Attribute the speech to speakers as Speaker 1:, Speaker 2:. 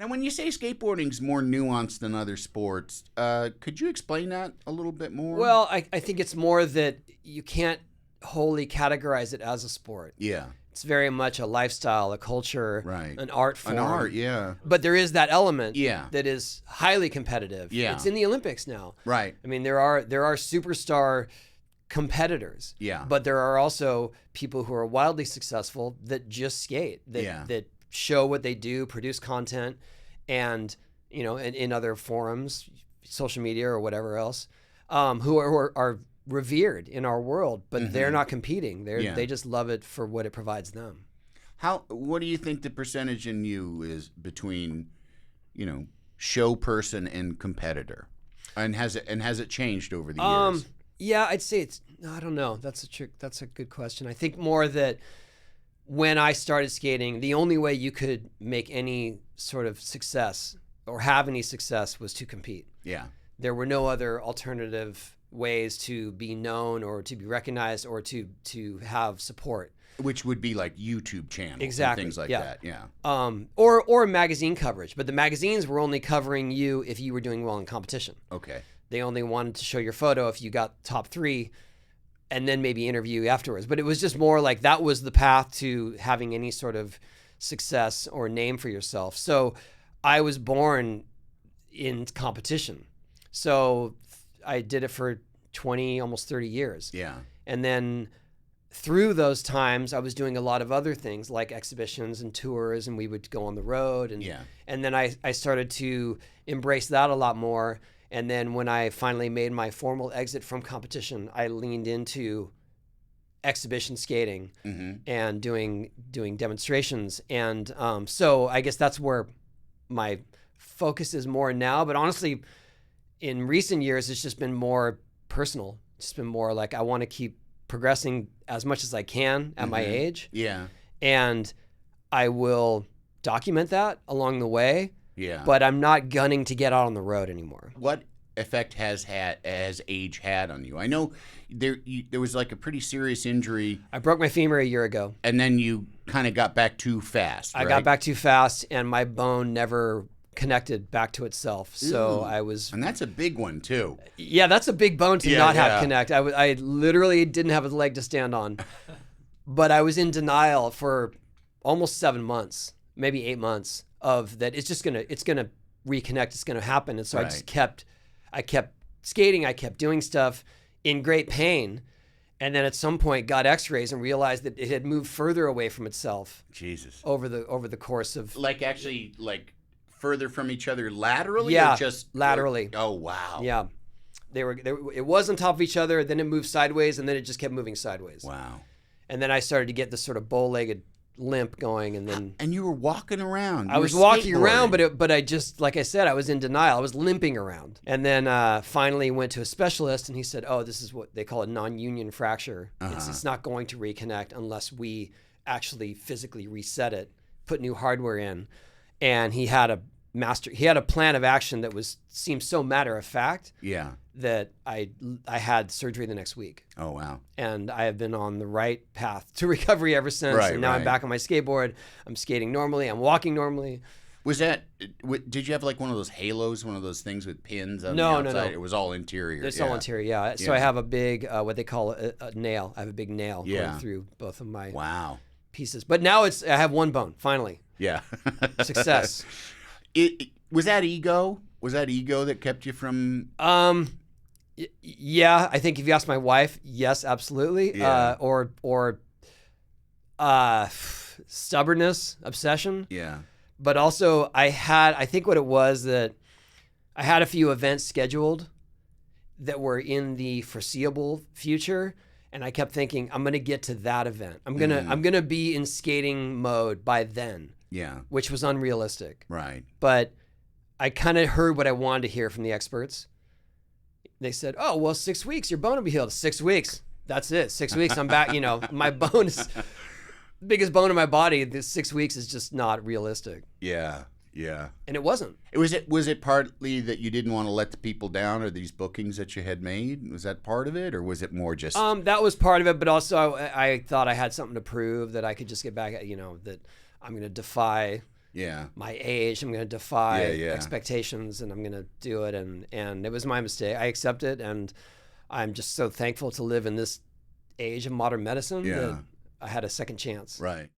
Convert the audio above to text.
Speaker 1: Now, when you say skateboarding's more nuanced than other sports, could you explain that a little bit more?
Speaker 2: Well, I think it's more that you can't wholly categorize it as a sport.
Speaker 1: Yeah.
Speaker 2: It's very much a lifestyle, a culture,
Speaker 1: Right.
Speaker 2: an art form.
Speaker 1: An art, yeah.
Speaker 2: But there is that element
Speaker 1: Yeah.
Speaker 2: that is highly competitive.
Speaker 1: Yeah.
Speaker 2: It's in the Olympics now.
Speaker 1: Right.
Speaker 2: I mean, there are superstar competitors.
Speaker 1: Yeah.
Speaker 2: But there are also people who are wildly successful that just skate, that show what they do, produce content, and, you know, in other forums, social media or whatever else, who are revered in our world, but they're not competing. They just love it for what it provides them.
Speaker 1: What do you think the percentage in you is between, you know, show person and competitor? And has it changed over the years?
Speaker 2: Yeah, I'd say I don't know. That's a good question. I think more that when I started skating, the only way you could make any sort of success or have any success was to compete.
Speaker 1: Yeah.
Speaker 2: There were no other alternative ways to be known or to be recognized or to have support.
Speaker 1: Which would be like YouTube channels
Speaker 2: Exactly.
Speaker 1: and things like that. Yeah.
Speaker 2: Or magazine coverage. But the magazines were only covering you if you were doing well in competition.
Speaker 1: Okay.
Speaker 2: They only wanted to show your photo if you got top 3 and then maybe interview you afterwards. But it was just more like that was the path to having any sort of success or name for yourself. So I was born in competition. So I did it for 20, almost 30 years.
Speaker 1: Yeah.
Speaker 2: And then through those times, I was doing a lot of other things like exhibitions and tours, and we would go on the road. And then I started to embrace that a lot more. And then when I finally made my formal exit from competition, I leaned into exhibition skating and doing demonstrations. And so I guess that's where my focus is more now. But honestly, in recent years, it's just been more personal. It's just been more like I want to keep progressing as much as I can at my age.
Speaker 1: Yeah.
Speaker 2: And I will document that along the way.
Speaker 1: Yeah.
Speaker 2: But I'm not gunning to get out on the road anymore.
Speaker 1: What effect has age had on you? I know there was like a pretty serious injury.
Speaker 2: I broke my femur a year ago.
Speaker 1: And then you kind of got back too fast, right?
Speaker 2: I got back too fast, and my bone never connected back to itself. So I was...
Speaker 1: And that's a big one, too.
Speaker 2: Yeah, that's a big bone to not have connect. I literally didn't have a leg to stand on. But I was in denial for almost 7 months, maybe 8 months, of that it's gonna reconnect, it's gonna happen. And so I just kept skating, I kept doing stuff in great pain. And then at some point got x-rays and realized that it had moved further away from itself.
Speaker 1: Jesus.
Speaker 2: Over the course of...
Speaker 1: Like actually further from each other laterally?
Speaker 2: Yeah,
Speaker 1: or just
Speaker 2: laterally.
Speaker 1: Oh, wow.
Speaker 2: Yeah. It was on top of each other, then it moved sideways, and then it just kept moving sideways.
Speaker 1: Wow.
Speaker 2: And then I started to get this sort of bow-legged limp going, and then...
Speaker 1: And you were walking around.
Speaker 2: I was walking around, but I just, like I said, I was in denial. I was limping around. And then finally went to a specialist, and he said, oh, this is what they call a non-union fracture. It's not going to reconnect unless we actually physically reset it, put new hardware in. And he had a plan of action that seemed so matter of fact.
Speaker 1: Yeah.
Speaker 2: That I had surgery the next week.
Speaker 1: Oh, wow.
Speaker 2: And I have been on the right path to recovery ever since. And now I'm back on my skateboard. I'm skating normally. I'm walking normally.
Speaker 1: Did you have like one of those halos, one of those things with pins on the outside? No. It was all interior.
Speaker 2: It's all interior, yeah. So I have a big, what they call a nail. I have a big nail going through both of my pieces. But now I have one bone, finally.
Speaker 1: Yeah.
Speaker 2: Success.
Speaker 1: Was that ego? Was that ego that kept you from...
Speaker 2: Yeah, I think if you ask my wife, yes, absolutely.
Speaker 1: Yeah.
Speaker 2: Or stubbornness, obsession.
Speaker 1: Yeah.
Speaker 2: But also I think what it was that I had a few events scheduled that were in the foreseeable future. And I kept thinking, I'm going to get to that event. I'm going to be in skating mode by then.
Speaker 1: Yeah.
Speaker 2: Which was unrealistic.
Speaker 1: Right. But
Speaker 2: I kind of heard what I wanted to hear from the experts. They said, oh, well, 6 weeks, your bone will be healed. 6 weeks. That's it. 6 weeks, I'm back. You know, my bone is the biggest bone in my body. This 6 weeks is just not realistic.
Speaker 1: Yeah. Yeah.
Speaker 2: And it wasn't.
Speaker 1: Was it partly that you didn't want to let the people down, or these bookings that you had made? Was that part of it, or was it more just...
Speaker 2: That was part of it, but also I thought I had something to prove, that I could just get back at, that I'm going to defy my age. I'm going to defy expectations, and I'm going to do it. And it was my mistake. I accept it, and I'm just so thankful to live in this age of modern medicine that I had a second chance.
Speaker 1: Right.